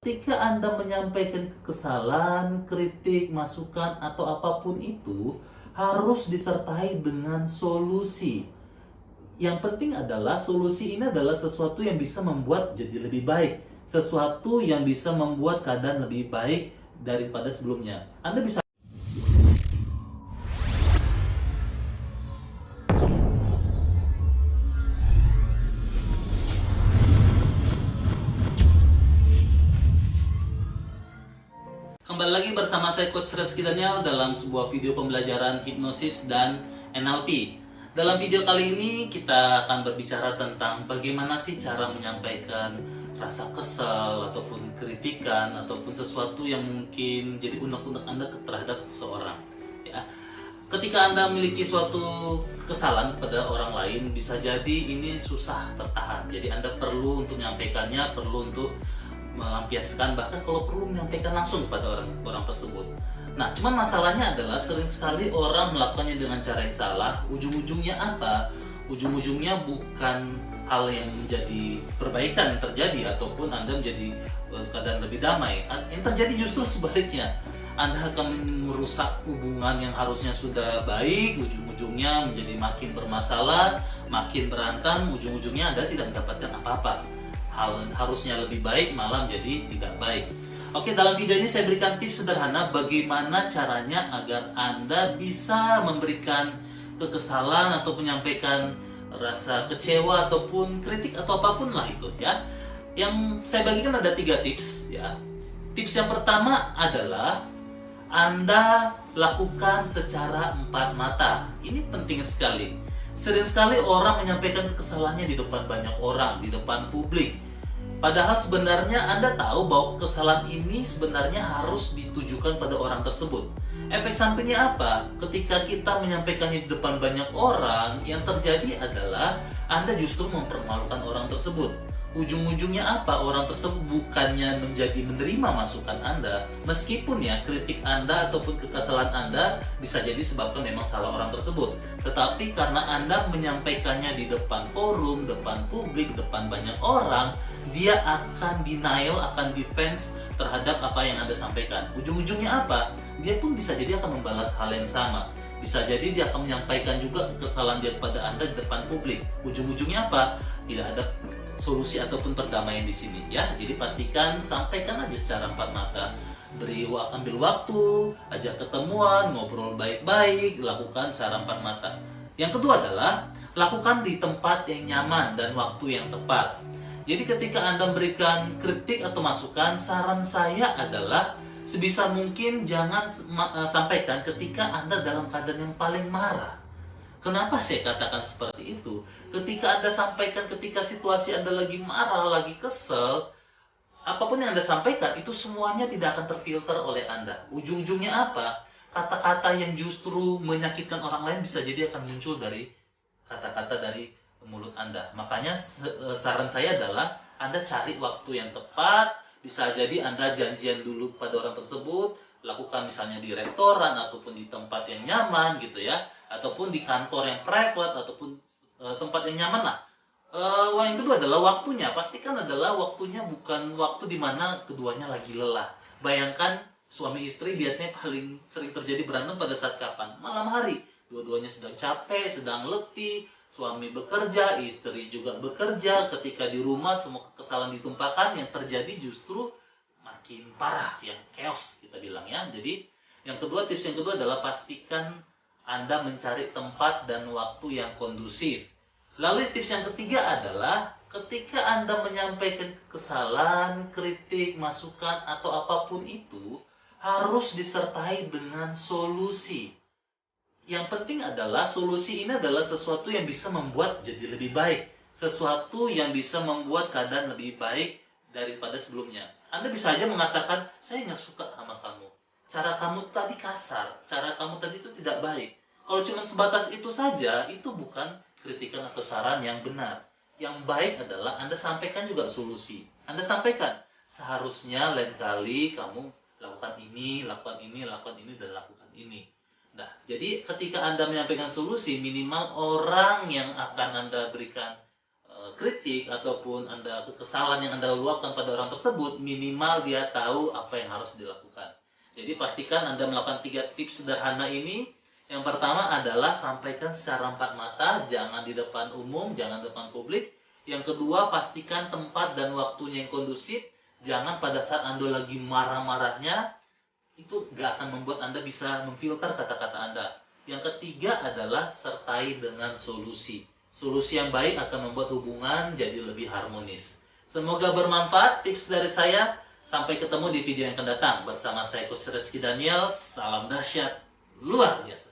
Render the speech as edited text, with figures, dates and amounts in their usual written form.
Ketika Anda menyampaikan kekesalan, kritik, masukan, atau apapun itu, harus disertai dengan solusi. Yang penting adalah solusi ini adalah sesuatu yang bisa membuat jadi lebih baik. Sesuatu yang bisa membuat keadaan lebih baik daripada sebelumnya. Anda bisa kembali lagi bersama saya Coach Reski Daniel dalam sebuah video pembelajaran hipnosis dan NLP. Dalam video kali ini kita akan berbicara tentang bagaimana sih cara menyampaikan rasa kesal ataupun kritikan ataupun sesuatu yang mungkin jadi unek-unek Anda terhadap seseorang. Ya. Ketika Anda memiliki suatu kesalahan kepada orang lain, bisa jadi ini susah tertahan. Jadi Anda perlu untuk menyampaikannya, perlu untuk melampiaskan, bahkan kalau perlu menyampaikan langsung kepada orang tersebut. Nah, cuman masalahnya adalah sering sekali orang melakukannya dengan cara yang salah. Ujung-ujungnya apa? Ujung-ujungnya bukan hal yang menjadi perbaikan yang terjadi ataupun Anda menjadi keadaan lebih damai. Yang terjadi justru sebaliknya. Anda akan merusak hubungan yang harusnya sudah baik, ujung-ujungnya menjadi makin bermasalah, makin berantem, ujung-ujungnya Anda tidak mendapatkan apa-apa. Harusnya lebih baik malah menjadi tidak baik. Oke, dalam video ini saya berikan tips sederhana bagaimana caranya agar Anda bisa memberikan kekesalan atau menyampaikan rasa kecewa ataupun kritik atau apapun lah itu ya. Yang saya bagikan ada 3 tips ya. Tips yang pertama adalah Anda lakukan secara 4 mata. Ini penting sekali. Sering sekali orang menyampaikan kekesalannya di depan banyak orang, di depan publik. Padahal sebenarnya Anda tahu bahwa kesalahan ini sebenarnya harus ditujukan pada orang tersebut. Efek sampingnya apa? Ketika kita menyampaikannya di depan banyak orang, yang terjadi adalah Anda justru mempermalukan orang tersebut. Ujung-ujungnya apa? Orang tersebut bukannya menjadi menerima masukan Anda, meskipun ya kritik Anda ataupun kekesalan Anda bisa jadi sebabkan memang salah orang tersebut. Tetapi karena Anda menyampaikannya di depan forum, depan publik, depan banyak orang, dia akan denial, akan defense terhadap apa yang Anda sampaikan. Ujung-ujungnya apa? Dia pun bisa jadi akan membalas hal yang sama. Bisa jadi dia akan menyampaikan juga kekesalan dia kepada Anda di depan publik. Ujung-ujungnya apa? Tidak ada solusi ataupun perdamaian di sini ya. Jadi pastikan sampaikan aja secara 4 mata. Ambil waktu, ajak ketemuan, ngobrol baik-baik, lakukan secara 4 mata. Yang kedua adalah lakukan di tempat yang nyaman dan waktu yang tepat. Jadi ketika Anda memberikan kritik atau masukan, saran saya adalah sebisa mungkin jangan sampaikan ketika Anda dalam keadaan yang paling marah. Kenapa saya katakan seperti itu? Ketika Anda sampaikan ketika situasi Anda lagi marah, lagi kesel, apapun yang Anda sampaikan itu semuanya tidak akan terfilter oleh Anda. Ujung-ujungnya apa? Kata-kata yang justru menyakitkan orang lain bisa jadi akan muncul dari kata-kata dari mulut Anda. Makanya saran saya adalah Anda cari waktu yang tepat. Bisa jadi Anda janjian dulu pada orang tersebut, lakukan misalnya di restoran ataupun di tempat yang nyaman gitu ya, ataupun di kantor yang private ataupun tempat yang nyaman lah. Yang kedua adalah waktunya. Pastikan adalah waktunya bukan waktu di mana keduanya lagi lelah. Bayangkan suami istri biasanya paling sering terjadi berantem pada saat kapan? Malam hari. Dua-duanya sedang capek, sedang letih, suami bekerja, istri juga bekerja. Ketika di rumah semua kesalahan ditumpahkan, yang terjadi justru makin parah, yang chaos kita bilang ya. Jadi tips yang kedua adalah pastikan Anda mencari tempat dan waktu yang kondusif. Lalu tips yang ketiga adalah ketika Anda menyampaikan kesalahan, kritik, masukan atau apapun itu harus disertai dengan solusi. Yang penting adalah solusi ini adalah sesuatu yang bisa membuat jadi lebih baik. Sesuatu yang bisa membuat keadaan lebih baik daripada sebelumnya. Anda bisa aja mengatakan, saya nggak suka sama kamu. Cara kamu tadi kasar, cara kamu tadi itu tidak baik. Kalau cuma sebatas itu saja, itu bukan kritikan atau saran yang benar. Yang baik adalah Anda sampaikan juga solusi. Anda sampaikan, seharusnya lain kali kamu lakukan ini, lakukan ini, lakukan ini, dan lakukan ini. Nah, jadi ketika Anda menyampaikan solusi, minimal orang yang akan Anda berikan kritik ataupun kesalahan yang Anda luapkan pada orang tersebut, minimal dia tahu apa yang harus dilakukan. Jadi pastikan Anda melakukan 3 tips sederhana ini. Yang pertama adalah sampaikan secara empat mata, jangan di depan umum, jangan depan publik. Yang kedua, pastikan tempat dan waktunya yang kondusif. Jangan pada saat Anda lagi marah-marahnya, itu gak akan membuat Anda bisa memfilter kata-kata Anda. Yang ketiga adalah sertai dengan solusi. Solusi yang baik akan membuat hubungan jadi lebih harmonis. Semoga bermanfaat tips dari saya. Sampai ketemu di video yang akan datang. Bersama saya Coach Reski Daniel. Salam dahsyat luar biasa.